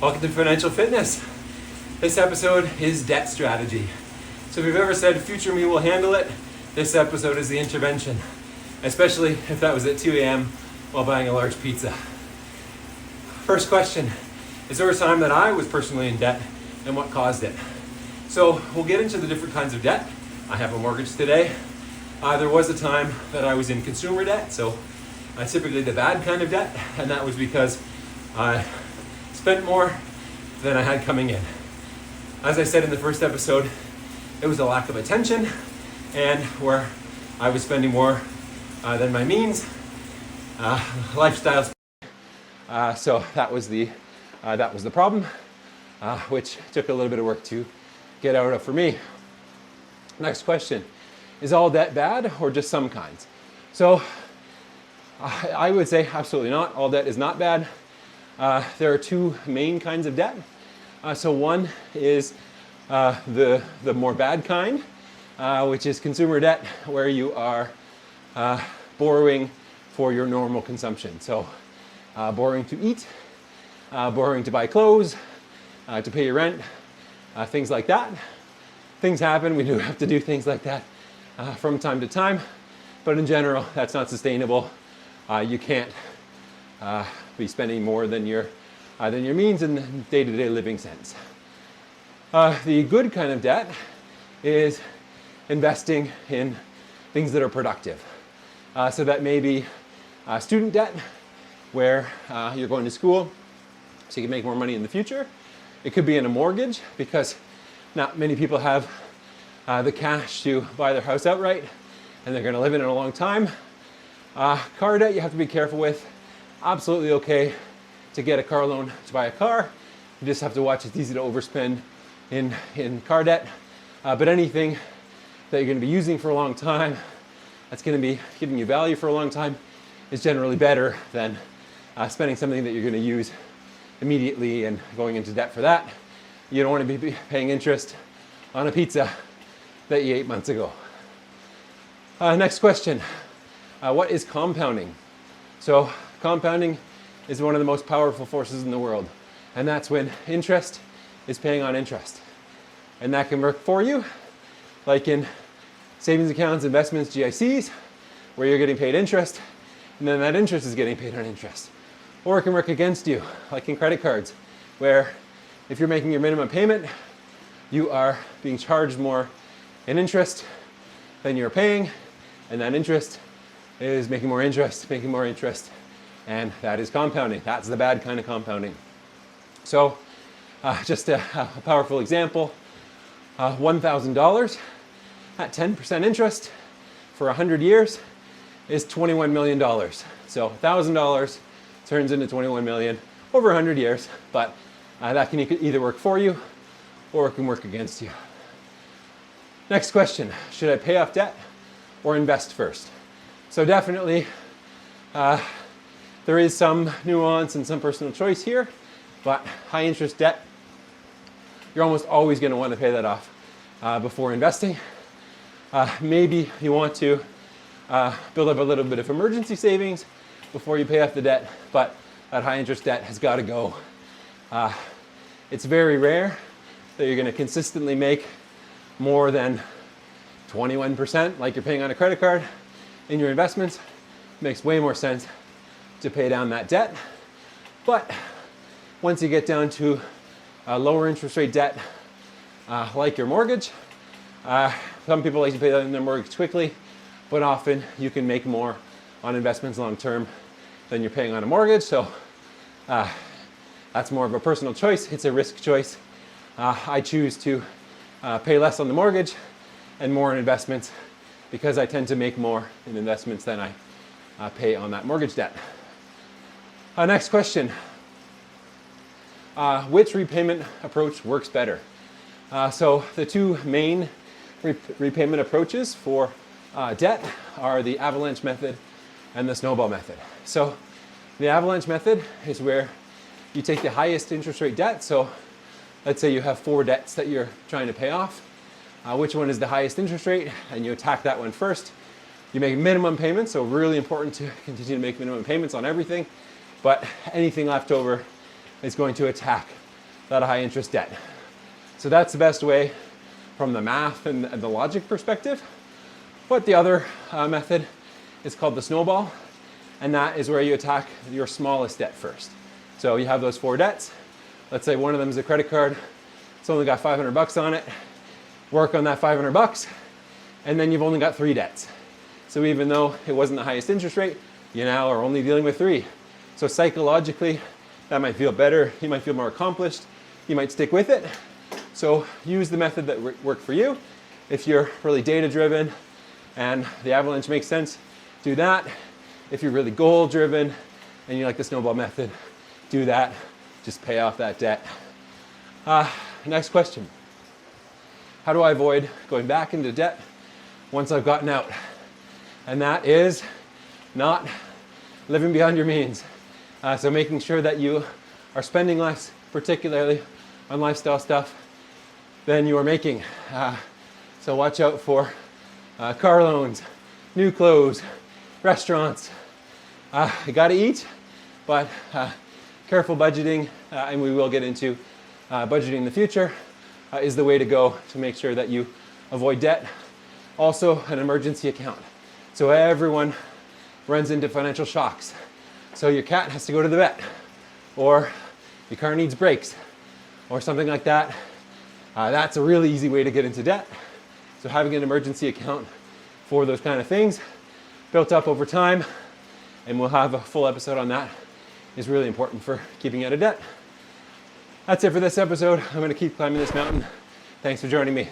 Welcome to Financial Fitness. This episode is debt strategy. So if you've ever said future me will handle it, this episode is the intervention, especially if that was at 2 a.m. while buying a large pizza. First question, is there a time that I was personally in debt and what caused it? So we'll get into the different kinds of debt. I have a mortgage today. There was a time that I was in consumer debt, so typically the bad kind of debt, and that was because I spent more than I had coming in. As I said in the first episode, it was a lack of attention and where I was spending more than my means, lifestyles. So that was the problem, which took a little bit of work to get out of for me. Next question, is all debt bad or just some kinds? So I would say absolutely not. All debt is not bad. There are two main kinds of debt. So one is the more bad kind, which is consumer debt, where you are borrowing for your normal consumption. So borrowing to eat, borrowing to buy clothes, to pay your rent, things like that. Things happen, we do have to do things like that from time to time, but in general, that's not sustainable. You can't be spending more than your means in the day-to-day living sense. The good kind of debt is investing in things that are productive. So that may be student debt, where you're going to school so you can make more money in the future. It could be in a mortgage because not many people have the cash to buy their house outright and they're going to live in it a long time. Car debt you have to be careful with. Absolutely okay to get a car loan to buy a car. You just have to watch it's easy to overspend in car debt. But anything that you're going to be using for a long time, that's going to be giving you value for a long time, is generally better than spending something that you're going to use immediately and going into debt for that. You don't want to be paying interest on a pizza that you ate months ago. Next question, what is compounding? So compounding is one of the most powerful forces in the world, and that's when interest is paying on interest. And that can work for you, like in savings accounts, investments, GICs, where you're getting paid interest, and then that interest is getting paid on interest. Or it can work against you, like in credit cards, where if you're making your minimum payment, you are being charged more in interest than you're paying, and that interest is making more interest, and that is compounding. That's the bad kind of compounding. So just a powerful example, $1,000 at 10% interest for 100 years is $21 million. So $1,000 turns into 21 million over 100 years, but that can either work for you or it can work against you. Next question, should I pay off debt or invest first? So definitely there is some nuance and some personal choice here, but high interest debt, you're almost always going to want to pay that off before investing. Maybe you want to build up a little bit of emergency savings before you pay off the debt, but that high interest debt has got to go. It's very rare that you're going to consistently make more than 21% like you're paying on a credit card in your investments. It makes way more sense to pay down that debt. But once you get down to lower interest rate debt, like your mortgage, some people like to pay down their mortgage quickly, but often you can make more on investments long term than you're paying on a mortgage. So that's more of a personal choice. It's a risk choice. I choose to pay less on the mortgage and more in investments because I tend to make more in investments than I pay on that mortgage debt. Next question, which repayment approach works better? So the two main repayment approaches for debt are the avalanche method and the snowball method. So the avalanche method is where you take the highest interest rate debt. So let's say you have 4 debts that you're trying to pay off. Which one is the highest interest rate? And you attack that one first. You make minimum payments, so really important to continue to make minimum payments on everything. But anything left over is going to attack that high interest debt. So that's the best way from the math and the logic perspective. But the other method is called the snowball, and that is where you attack your smallest debt first. So you have those 4 debts. Let's say one of them is a credit card. It's only got $500 on it. Work on that $500, and then you've only got 3 debts. So even though it wasn't the highest interest rate, you now are only dealing with 3. So psychologically, that might feel better. You might feel more accomplished. You might stick with it. So use the method that worked for you. If you're really data-driven and the avalanche makes sense, do that. If you're really goal-driven and you like the snowball method, do that. Just pay off that debt. Next question. How do I avoid going back into debt once I've gotten out? And that is not living beyond your means. So making sure that you are spending less, particularly on lifestyle stuff, than you are making. So watch out for car loans, new clothes, restaurants. You gotta eat, but careful budgeting, and we will get into budgeting in the future, is the way to go to make sure that you avoid debt. Also, an emergency account. So everyone runs into financial shocks. So your cat has to go to the vet, or your car needs brakes, or something like that. That's a really easy way to get into debt. So having an emergency account for those kind of things built up over time, and we'll have a full episode on that, is really important for keeping out of debt. That's it for this episode. I'm going to keep climbing this mountain. Thanks for joining me.